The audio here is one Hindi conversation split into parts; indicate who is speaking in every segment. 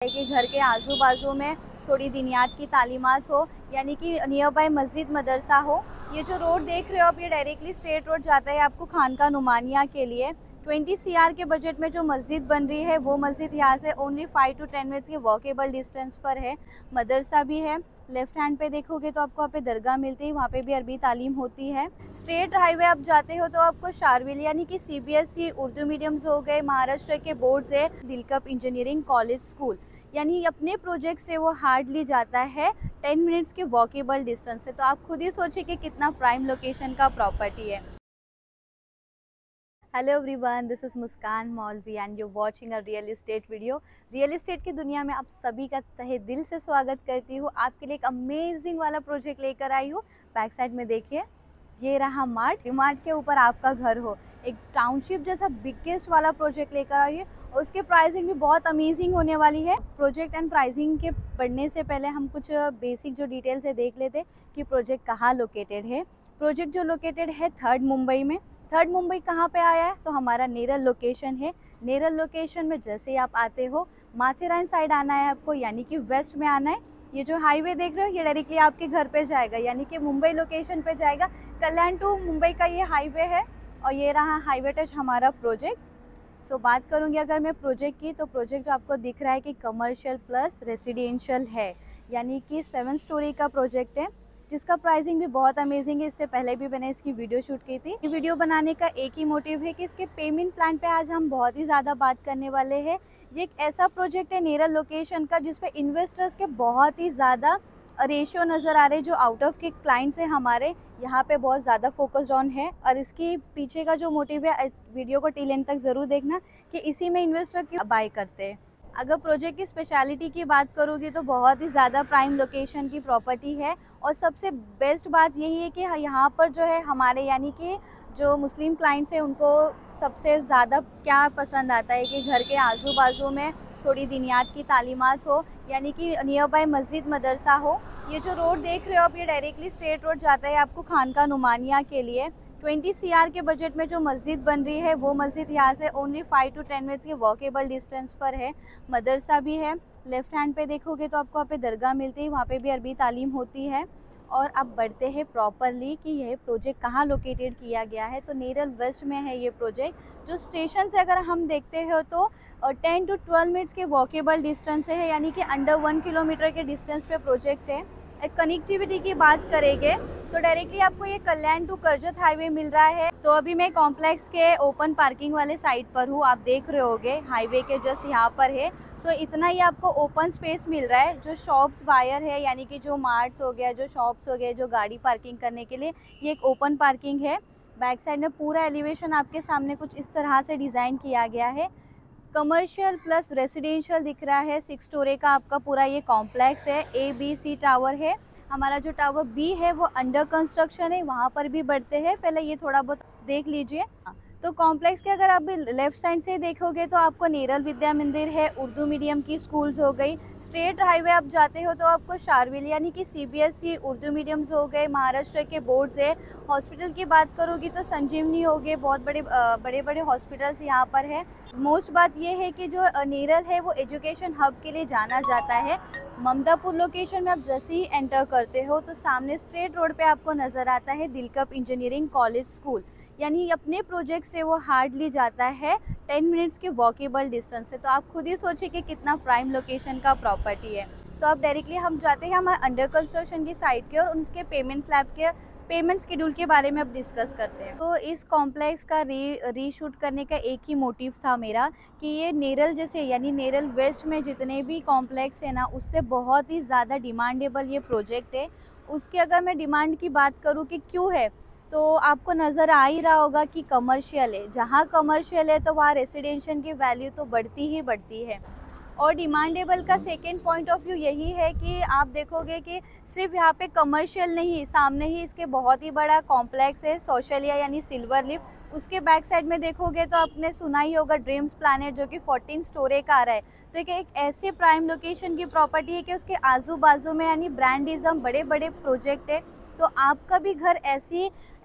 Speaker 1: कि घर के आजू बाजू में थोड़ी दीनियात की तालीमात हो, यानी कि नियर बाय मस्जिद मदरसा हो। ये जो रोड देख रहे हो आप, ये डायरेक्टली स्ट्रेट रोड जाता है आपको खानका नुमानिया के लिए। 20 CR के बजट में जो मस्जिद बन रही है वो मस्जिद यहाँ से ओनली 5 to 10 मिनट्स के वॉकेबल डिस्टेंस पर है। मदरसा भी है। लेफ्ट हैंड पे देखोगे तो आपको वहाँ पे दरगाह मिलती है, वहाँ पे भी अरबी तालीम होती है। स्ट्रेट हाईवे आप जाते हो तो आपको शारविल यानी कि CBSE उर्दू मीडियम्स हो गए, महाराष्ट्र के बोर्ड्स है, दिलकप इंजीनियरिंग कॉलेज स्कूल, यानी अपने प्रोजेक्ट से वो हार्डली जाता है 10 मिनट्स के वॉकेबल डिस्टेंस है। तो आप खुद ही सोचिए कि कितना प्राइम लोकेशन का प्रॉपर्टी है। हेलो एवरीवन, दिस इज़ मुस्कान मौलवी and you watching a real estate video. Real estate की दुनिया में आप सभी का तहे दिल से स्वागत करती हूँ। आपके लिए एक अमेजिंग वाला प्रोजेक्ट लेकर आई हूँ। बैक साइड में देखिए, ये रहा मार्ट। मार्ट के ऊपर आपका घर हो, एक टाउनशिप जैसा बिगेस्ट वाला प्रोजेक्ट लेकर आई है। और उसकी प्राइसिंग भी बहुत अमेजिंग होने वाली है। प्रोजेक्ट एंड प्राइसिंग के बढ़ने से पहले हम कुछ बेसिक जो डिटेल्स है देख लेते कि प्रोजेक्ट कहाँ लोकेटेड है। प्रोजेक्ट जो लोकेटेड है 3rd मुंबई में। 3rd मुंबई कहाँ पे आया है तो हमारा नेरल लोकेशन है। नेरल लोकेशन में जैसे ही आप आते हो माथेरान साइड आना है आपको, यानी कि वेस्ट में आना है। ये जो हाईवे देख रहे हो ये डायरेक्टली आपके घर पे जाएगा, यानी कि मुंबई लोकेशन पे जाएगा। कल्याण टू मुंबई का ये हाईवे है और ये रहा हाईवे टच हमारा प्रोजेक्ट। सो बात करूँगी अगर मैं प्रोजेक्ट की, तो प्रोजेक्ट जो आपको दिख रहा है कि कमर्शियल प्लस रेसिडेंशियल है, यानी कि 7 स्टोरी का प्रोजेक्ट है, जिसका प्राइसिंग भी बहुत अमेजिंग है। इससे पहले भी मैंने इसकी वीडियो शूट की थी। ये वीडियो बनाने का एक ही मोटिव है कि इसके पेमेंट प्लान पे आज हम बहुत ही ज़्यादा बात करने वाले हैं। ये एक ऐसा प्रोजेक्ट है नेरल लोकेशन का जिसपे इन्वेस्टर्स के बहुत ही ज़्यादा रेशियो नज़र आ रहे हैं। जो आउट ऑफ के क्लाइंट्स हैं हमारे यहाँ पे बहुत ज़्यादा फोकस्ड ऑन है। और इसकी पीछे का जो मोटिव है, वीडियो को टिल एंड तक ज़रूर देखना कि इसी में इन्वेस्टर क्यों बाय करते हैं। अगर प्रोजेक्ट की स्पेशलिटी की बात करोगी तो बहुत ही ज़्यादा प्राइम लोकेशन की प्रॉपर्टी है। और सबसे बेस्ट बात यही है कि यहाँ पर जो है हमारे यानी कि जो मुस्लिम क्लाइंट्स हैं उनको सबसे ज़्यादा क्या पसंद आता है कि घर के आजू बाजू में थोड़ी दीनियात की तालीमात हो, यानी कि नियर बाय मस्जिद मदरसा हो। ये जो रोड देख रहे हो आप, ये डायरेक्टली स्ट्रेट रोड जाता है आपको खानका नुमानिया के लिए। 20 CR के बजट में जो मस्जिद बन रही है वो मस्जिद यहाँ से ओनली 5 to 10 मिनट्स के वॉकेबल डिस्टेंस पर है। मदरसा भी है। लेफ्ट हैंड पे देखोगे तो आपको वहाँ पे दरगाह मिलती है, वहाँ पे भी अरबी तालीम होती है। और अब बढ़ते हैं प्रॉपरली कि यह प्रोजेक्ट कहाँ लोकेटेड किया गया है। तो नेरल वेस्ट में है ये प्रोजेक्ट। जो स्टेशन से अगर हम देखते हो तो 10 to 12 मिनट्स के वॉकेबल डिस्टेंस है, यानी कि अंडर 1 किलोमीटर के डिस्टेंस पे प्रोजेक्ट है। कनेक्टिविटी की बात करेंगे तो डायरेक्टली आपको ये कल्याण टू करजत हाईवे मिल रहा है। तो अभी मैं कॉम्प्लेक्स के ओपन पार्किंग वाले साइड पर हूँ, आप देख रहे होगे हाईवे के जस्ट यहाँ पर है। सो इतना ही आपको ओपन स्पेस मिल रहा है। जो शॉप्स वायर है, यानी कि जो मार्ट्स हो गया, जो शॉप्स हो गए, जो गाड़ी पार्किंग करने के लिए, ये एक ओपन पार्किंग है। बैक साइड में पूरा एलिवेशन आपके सामने कुछ इस तरह से डिज़ाइन किया गया है। कमर्शियल प्लस रेसिडेंशियल दिख रहा है। 6 स्टोरी का आपका पूरा ये कॉम्प्लेक्स है। ABC टावर है। हमारा जो टावर B है वो अंडर कंस्ट्रक्शन है, वहाँ पर भी बढ़ते हैं। पहले ये थोड़ा बहुत देख लीजिए। तो कॉम्प्लेक्स के अगर आप लेफ्ट साइड से देखोगे तो आपको नेरल विद्या मंदिर है, उर्दू मीडियम की स्कूल्स हो गई। स्ट्रेट हाईवे आप जाते हो तो आपको शारविल यानी कि CBSE उर्दू मीडियम्स हो गए, महाराष्ट्र के बोर्ड्स है। हॉस्पिटल की बात करोगी तो संजीवनी हो गए, बहुत बड़े बड़े हॉस्पिटल्स यहाँ पर है। मोस्ट बात यह है कि जो नेरल है वो एजुकेशन हब के लिए जाना जाता है। ममतापुर लोकेशन में आप जैसे ही एंटर करते हो तो सामने स्ट्रेट रोड पे आपको नज़र आता है दिलकप इंजीनियरिंग कॉलेज स्कूल, यानी अपने प्रोजेक्ट से वो हार्डली जाता है 10 मिनट्स के वॉकेबल डिस्टेंस है। तो आप खुद ही सोचिए कि कितना प्राइम लोकेशन का प्रॉपर्टी है। सो अब डायरेक्टली हम जाते हैं हमारे अंडर कंस्ट्रक्शन की साइड के और उसके पेमेंट स्लैब के पेमेंट शेड्यूल के बारे में अब डिस्कस करते हैं। तो इस कॉम्प्लेक्स का रीशूट करने का एक ही मोटिव था मेरा कि ये नेरल जैसे यानी नेरल वेस्ट में जितने भी कॉम्प्लेक्स है ना, उससे बहुत ही ज़्यादा डिमांडेबल ये प्रोजेक्ट है। उसकी अगर मैं डिमांड की बात करूँ कि क्यों है, तो आपको नज़र आ ही रहा होगा कि कमर्शियल है। जहाँ कमर्शियल है तो वहाँ रेसिडेंशियल की वैल्यू तो बढ़ती ही बढ़ती है। और डिमांडेबल का सेकेंड पॉइंट ऑफ व्यू यही है कि आप देखोगे कि सिर्फ यहाँ पे कमर्शियल नहीं, सामने ही इसके बहुत ही बड़ा कॉम्प्लेक्स है सोशलिया यानी सिल्वर लिफ। उसके बैक साइड में देखोगे तो आपने सुना ही होगा ड्रीम्स प्लानेट, जो कि 14 स्टोरी का आ रहा है। तो एक ऐसे प्राइम लोकेशन की प्रॉपर्टी है कि उसके आजू बाजू में यानी ब्रांडिज्म बड़े बड़े प्रोजेक्ट है। तो आपका भी घर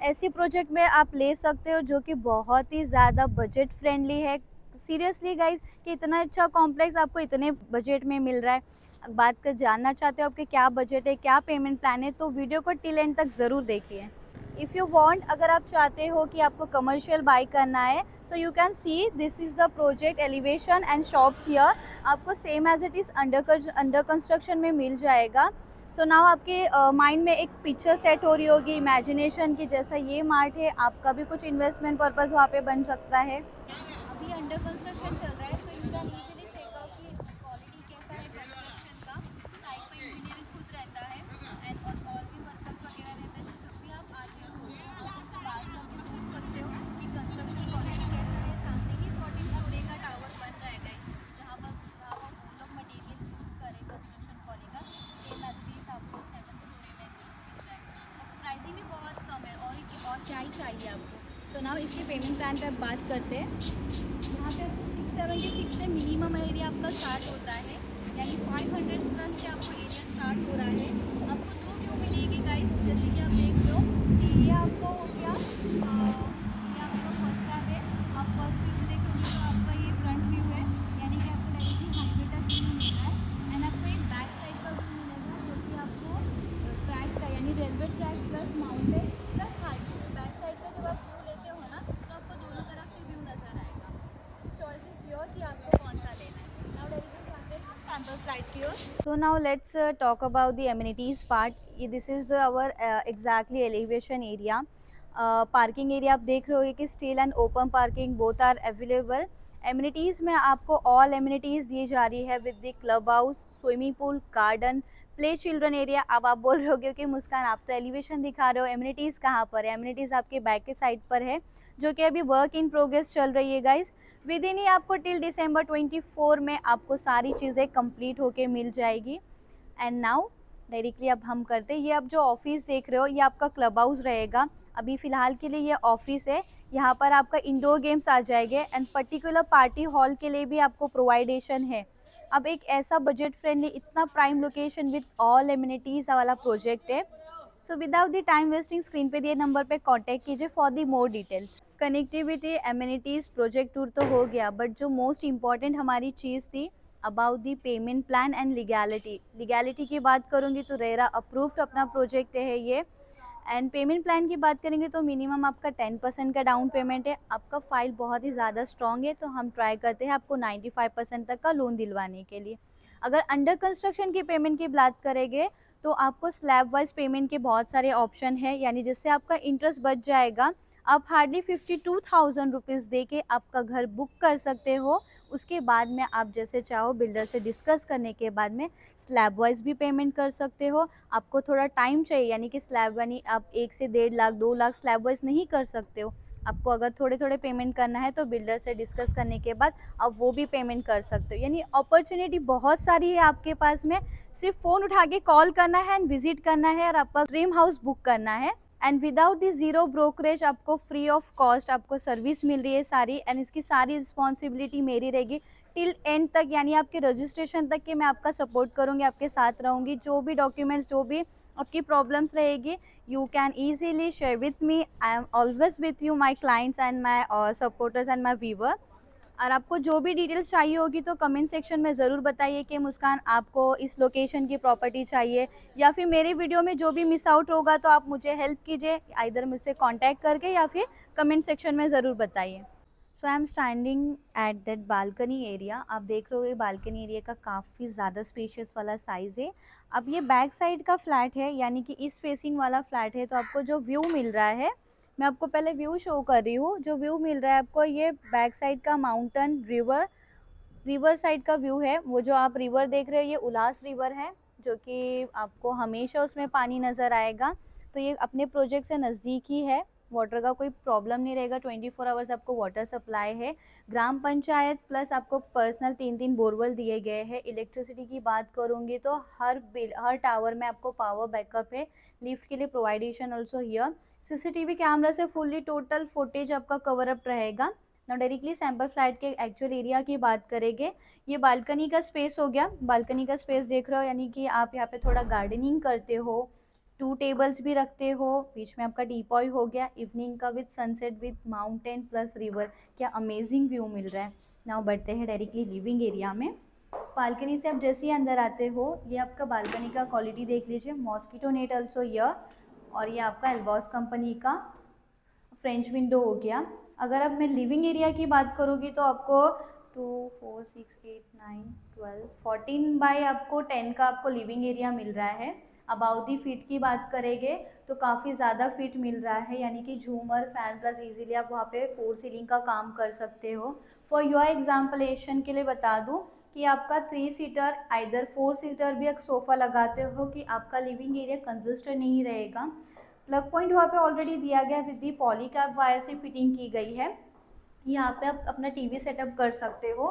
Speaker 1: ऐसी प्रोजेक्ट में आप ले सकते हो जो कि बहुत ही ज़्यादा बजट फ्रेंडली है, सीरियसली गाइज कि इतना अच्छा कॉम्प्लेक्स आपको इतने बजट में मिल रहा है। बात कर जानना चाहते हो आपके क्या बजट है, क्या पेमेंट प्लान है, तो वीडियो को टिल एंड तक ज़रूर देखिए। इफ़ यू वांट, अगर आप चाहते हो कि आपको कमर्शियल बाई करना है, so you can see this is the project elevation and shops here. आपको same as it is under construction में मिल जाएगा। सो नाउ आपके माइंड में एक पिक्चर सेट हो रही होगी इमेजिनेशन की, जैसा ये मार्ट है, आपका भी कुछ इन्वेस्टमेंट पर्पज़ वहाँ पे बन सकता है। अभी अंडर कंस्ट्रक्शन चल रहा है, so you can easily check out कि क्वालिटी कैसा है कंस्ट्रक्शन का। साइड पे इंजीनियर खुद रहता है एंड और भी वर्कर्स वगैरह रहते हैं। जब भी आप आते हो तो उससे बात करके पूछ सकते हो कि कंस्ट्रक्शन क्वालिटी कैसा है। सामने ही 14 स्टोरी का टावर बन रहा है गाइस, जहाँ पर वो लोग मटीरियल यूज़ करें कंस्ट्रक्शन क्वालिटी का, सेम एज इट इज आपको 7 स्टोरी में मिल रहा है। और प्राइसिंग भी बहुत कम है, और क्या ही चाहिए आपको। सो नाउ इसके पेमेंट प्लान पर आप बात करते हैं। यहाँ पे आपको 676 से मिनिमम एरिया आपका स्टार्ट होता है, यानी 500 प्लस से आपको एरिया स्टार्ट हो रहा है। आपको 2 व्यू मिलेगी गाइस, जैसे कि आप देख लो कि ये आपको हो गया, ये आपका फर्स्ट टाइम है। आप फर्स्ट व्यू से देखोगे तो आपका ये फ्रंट व्यू है, यानी कि आपको डायरेक्टली हाईवे तक व्यू मिल रहा है। एंड आपको एक बैक साइड का व्यू मिलेगा, जो कि आपको ट्रैक का यानी railway track plus mountain plus highway. Back side का जब आप व्यू लेते हो ना, तो आपको दोनों तरफ से व्यू नज़र आएगा। चॉइस इज योर कि आपको कौन सा लेना है। नाउ डायरेक्टली जाते हैं सैंपल फ्लाइट की ओर। So now let's talk about the amenities part. This is our exactly elevation area. Parking area आप देख रहे हो कि stilt and open parking both are available. Amenities में आपको ऑल एमिनिटीज़ दी जा रही है with the club house, swimming pool, garden, play children area. अब आप बोल रहे हो कि मुस्कान आप तो एलिवेशन दिखा रहे हो, एमिनिटीज़ कहाँ पर है? एमिनिटीज़ आपके बैक के साइड पर है, जो कि अभी वर्क इन प्रोग्रेस चल रही है गाइज। विद इन ही आपको टिल दिसंबर 24 में आपको सारी चीज़ें कंप्लीट होके मिल जाएगी। एंड नाउ डायरेक्टली अब हम करते हैं, ये आप जो ऑफिस देख रहे हो ये आपका क्लब हाउस रहेगा। अभी फ़िलहाल के लिए ये ऑफिस है, यहाँ पर आपका इंडोर गेम्स आ जाएंगे एंड पर्टिकुलर पार्टी हॉल के लिए भी आपको प्रोवाइडेशन है। अब एक ऐसा बजट फ्रेंडली, इतना prime location with all amenities वाला प्रोजेक्ट है। So without the time wasting, screen पे दिए नंबर पे कांटेक्ट कीजिए for the more details. Connectivity, amenities, project tour तो हो गया, बट जो मोस्ट इम्पॉर्टेंट हमारी चीज़ थी about the payment plan and legality की बात करूँगी तो रेरा अप्रूव्ड अपना प्रोजेक्ट है ये। एंड पेमेंट प्लान की बात करेंगे तो मिनिमम आपका 10% का डाउन पेमेंट है। आपका फाइल बहुत ही ज़्यादा स्ट्रॉन्ग है, तो हम ट्राई करते हैं आपको 95% तक का लोन दिलवाने के लिए। अगर अंडर कंस्ट्रक्शन की पेमेंट की बात करेंगे तो आपको स्लैब वाइज पेमेंट के बहुत सारे ऑप्शन है, यानी जिससे आपका इंटरेस्ट बच जाएगा। आप हार्डली 52,000 रुपीज़ दे के आपका घर बुक कर सकते हो। उसके बाद में आप जैसे चाहो बिल्डर से डिस्कस करने के बाद में स्लैब वाइज भी पेमेंट कर सकते हो। आपको थोड़ा टाइम चाहिए, यानी कि स्लैब यानी आप 1 से 1.5 लाख 2 लाख स्लैब वाइज नहीं कर सकते हो। आपको अगर थोड़े थोड़े पेमेंट करना है तो बिल्डर से डिस्कस करने के बाद आप वो भी पेमेंट कर सकते हो। यानी अपॉर्चुनिटी बहुत सारी है आपके पास में, सिर्फ फ़ोन उठा के कॉल करना है एंड विजिट करना है और आपका ड्रीम हाउस बुक करना है। And without the zero brokerage आपको फ्री ऑफ कॉस्ट आपको सर्विस मिल रही है सारी, एंड इसकी सारी रिस्पॉन्सिबिलिटी मेरी रहेगी टिल एंड तक, यानी आपके रजिस्ट्रेशन तक के मैं आपका सपोर्ट करूँगी, आपके साथ रहूँगी। जो भी डॉक्यूमेंट्स, जो भी आपकी प्रॉब्लम्स रहेगी, you can easily share with me. I am always with you my clients and my supporters and my viewer. और आपको जो भी डिटेल्स चाहिए होगी तो कमेंट सेक्शन में ज़रूर बताइए कि मुस्कान आपको इस लोकेशन की प्रॉपर्टी चाहिए, या फिर मेरे वीडियो में जो भी मिस आउट होगा तो आप मुझे हेल्प कीजिए, आइदर मुझसे कांटेक्ट करके या फिर कमेंट सेक्शन में ज़रूर बताइए। So I am standing at that balcony area. आप देख रहे हो ये बालकनी एरिया का काफ़ी ज़्यादा स्पेशियस वाला साइज़ है। अब ये बैक साइड का फ्लैट है, यानी कि इस फेसिंग वाला फ्लैट है, तो आपको जो व्यू मिल रहा है, मैं आपको पहले व्यू शो कर रही हूँ। जो व्यू मिल रहा है आपको, ये बैक साइड का माउंटेन रिवर साइड का व्यू है। वो जो आप रिवर देख रहे हो ये उल्लास रिवर है, जो कि आपको हमेशा उसमें पानी नज़र आएगा। तो ये अपने प्रोजेक्ट से नज़दीक ही है, वाटर का कोई प्रॉब्लम नहीं रहेगा। 24 आवर्स आपको वाटर सप्लाई है। ग्राम पंचायत प्लस आपको पर्सनल 3 बोरवेल दिए गए हैं। इलेक्ट्रिसिटी की बात करूँगी तो हर टावर में आपको पावर बैकअप है। लिफ्ट के लिए प्रोवाइडेशन ऑल्सो हियर। सीसीटीवी कैमरा से फुल्ली टोटल फुटेज आपका कवर अप रहेगा। नाउ डायरेक्टली सैंपल फ्लैट के एक्चुअल एरिया की बात करेंगे। ये बालकनी का स्पेस हो गया। बालकनी का स्पेस देख रहे हो, यानी कि आप यहाँ पे थोड़ा गार्डनिंग करते हो, 2 टेबल्स भी रखते हो, बीच में आपका टीपॉय हो गया, इवनिंग का with sunset with mountain plus river, क्या अमेजिंग व्यू मिल रहा है। नाउ बढ़ते हैं डायरेक्टली लिविंग एरिया में। बालकनी से आप जैसे ही अंदर आते हो, ये आपका बालकनी का क्वालिटी देख लीजिए, मॉस्किटो नेट ऑल्सो ईयर, और ये आपका एल्बॉस कंपनी का फ्रेंच विंडो हो गया। अगर अब मैं लिविंग एरिया की बात करूँगी तो आपको 2 4 6 8 9 12 14 बाई आपको 10 का आपको लिविंग एरिया मिल रहा है। अबाउट दी फीट की बात करेंगे तो काफ़ी ज़्यादा फीट मिल रहा है, यानी कि झूमर फैन प्लस इजीली आप वहाँ पे 4 सीलिंग का काम कर सकते हो। फॉर योर एग्जाम्पलेशन के लिए बता दूँ कि आपका 3 सीटर आइदर 4 सीटर भी एक सोफ़ा लगाते हो कि आपका लिविंग एरिया कंजस्टेड नहीं रहेगा। प्लग पॉइंट वहाँ पे ऑलरेडी दिया गया है, विद दी पॉलीकैप वायर से फिटिंग की गई है। यहाँ पे आप अपना टीवी सेटअप कर सकते हो।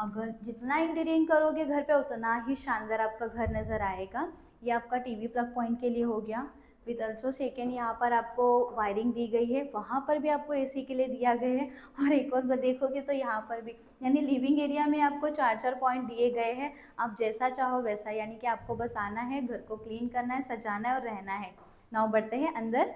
Speaker 1: अगर जितना इंटीरियर करोगे घर पे उतना ही शानदार आपका घर नज़र आएगा। ये आपका टीवी प्लग पॉइंट के लिए हो गया, विद ऑल्सो सेकेंड यहाँ पर आपको वायरिंग दी गई है, वहाँ पर भी आपको एसी के लिए दिया गया है। और एक और देखोगे तो यहाँ पर भी, यानी लिविंग एरिया में आपको 4 पॉइंट दिए गए हैं। आप जैसा चाहो वैसा, यानी कि आपको बस आना है, घर को क्लीन करना है, सजाना है और रहना है। नाउ बढ़ते हैं अंदर।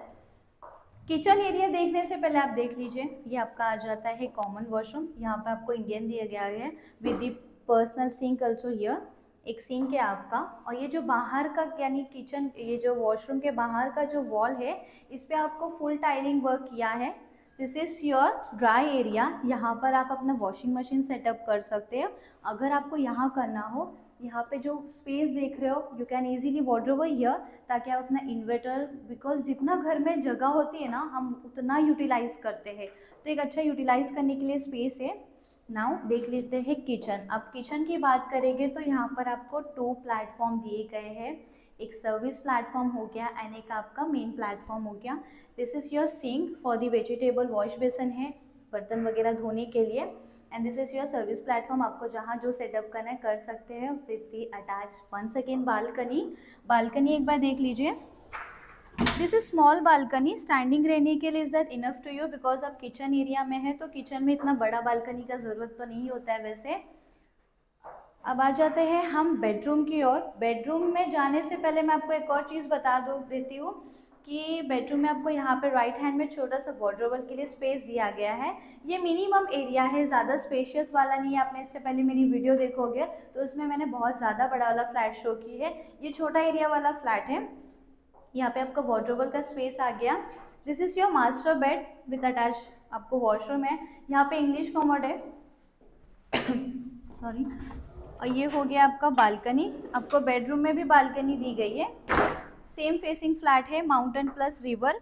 Speaker 1: किचन एरिया देखने से पहले आप देख लीजिए, ये आपका आ जाता है कॉमन वॉशरूम। यहाँ पे आपको इंडियन दिया गया है with the personal sink also here, एक सिंक है आपका। और ये जो बाहर का यानी किचन, ये जो वॉशरूम के बाहर का जो वॉल है, इस पे आपको फुल टाइलिंग वर्क किया है। This is your dry area, यहाँ पर आप अपना वॉशिंग मशीन सेटअप कर सकते हो। अगर आपको यहाँ करना हो, यहाँ पे जो स्पेस देख रहे हो, you can easily wardrobe here, ताकि आप अपना इन्वर्टर, बिकॉज जितना घर में जगह होती है ना हम उतना यूटिलाइज करते हैं, तो एक अच्छा यूटिलाइज करने के लिए स्पेस है। नाउ देख लेते हैं किचन। अब किचन की बात करेंगे तो यहाँ पर आपको 2 प्लेटफॉर्म दिए गए हैं, एक सर्विस प्लेटफॉर्म हो गया एंड एक आपका मेन प्लेटफॉर्म हो गया। This is your sink for the vegetable, wash basin है बर्तन वगैरह धोने के लिए, and this is your service platform. आपको जहाँ जो सेटअप करना है कर सकते हैं with the attach once again balcony. Balcony एक बार देख लीजिए, this is small balcony, standing रहने के लिए is that enough to you, because आप किचन एरिया में है तो किचन में इतना बड़ा बालकनी का ज़रूरत तो नहीं होता है वैसे। अब आ जाते हैं हम बेडरूम की ओर। बेडरूम में जाने से पहले मैं आपको एक और चीज़ बता देती हूँ कि बेडरूम में आपको यहाँ पर राइट हैंड में छोटा सा वार्डरोब के लिए स्पेस दिया गया है। ये मिनिमम एरिया है, ज़्यादा स्पेशियस वाला नहीं है। आपने इससे पहले मेरी वीडियो देखोगे तो उसमें मैंने बहुत ज़्यादा बड़ा वाला फ्लैट शो की है, ये छोटा एरिया वाला फ्लैट है। यहाँ पे आपका वार्डरोब का स्पेस आ गया। This is your master bed with attach आपको वॉशरूम है, यहाँ पे इंग्लिश कमोड है सॉरी। और ये हो गया आपका बालकनी, आपको बेडरूम में भी बालकनी दी गई है, सेम फेसिंग फ्लैट है, माउंटेन प्लस रिवर।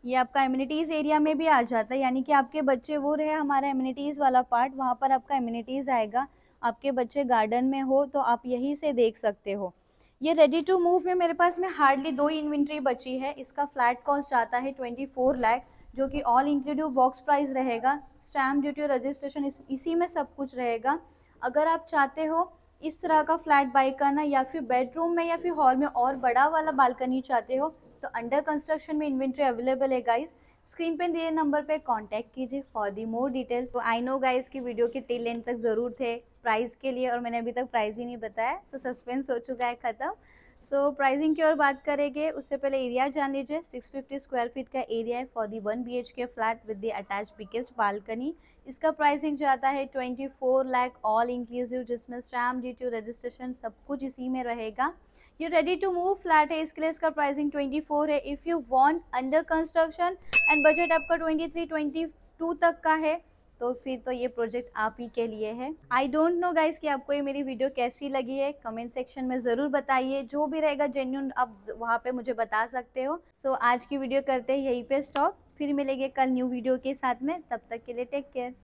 Speaker 1: ये आपका एमिनिटीज़ एरिया में भी आ जाता है, यानी कि आपके बच्चे वो रहे हमारा एमिनिटीज़ वाला पार्ट, वहाँ पर आपका एमिनिटीज़ आएगा। आपके बच्चे गार्डन में हो तो आप यहीं से देख सकते हो। ये रेडी टू मूव में मेरे पास में हार्डली 2 इन्वेंट्री बची है। इसका फ्लैट कॉस्ट आता है 24 लाख, जो कि ऑल इंक्लूडिव बॉक्स प्राइस रहेगा, स्टैम्प ड्यूटी और रजिस्ट्रेशन इसी में सब कुछ रहेगा। अगर आप चाहते हो इस तरह का फ्लैट बाई करना, या फिर बेडरूम में या फिर हॉल में और बड़ा वाला बालकनी चाहते हो, तो अंडर कंस्ट्रक्शन में इन्वेंट्री अवेलेबल है गाइस। स्क्रीन पे दिए नंबर पे कांटेक्ट कीजिए फॉर दी मोर डिटेल्स। तो आई नो गाइस की वीडियो के टिल एंड तक ज़रूर थे प्राइस के लिए, और मैंने अभी तक प्राइस ही नहीं बताया, सो सस्पेंस हो चुका है ख़त्म। सो प्राइसिंग की ओर बात करेंगे उससे पहले एरिया जान लीजिए। 650 स्क्वायर फीट का एरिया है for the 1 BHK flat with the attach biggest balcony. इसका प्राइसिंग जाता है 24 लाख ऑल इंक्लूसिव, जिसमें स्टैम्प ड्यूटी रजिस्ट्रेशन सब कुछ इसी में रहेगा। ये रेडी टू मूव फ्लैट है, इसके लिए इसका प्राइसिंग 24 है। If you want under construction and budget आपका 23-22 तक का है, तो फिर तो ये प्रोजेक्ट आप ही के लिए है। आई डोंट नो गाइस कि आपको ये मेरी वीडियो कैसी लगी है, कमेंट सेक्शन में ज़रूर बताइए। जो भी रहेगा जेन्युइन आप वहाँ पे मुझे बता सकते हो। सो आज की वीडियो करते हैं यहीं पे स्टॉप, फिर मिलेंगे कल न्यू वीडियो के साथ में, तब तक के लिए टेक केयर।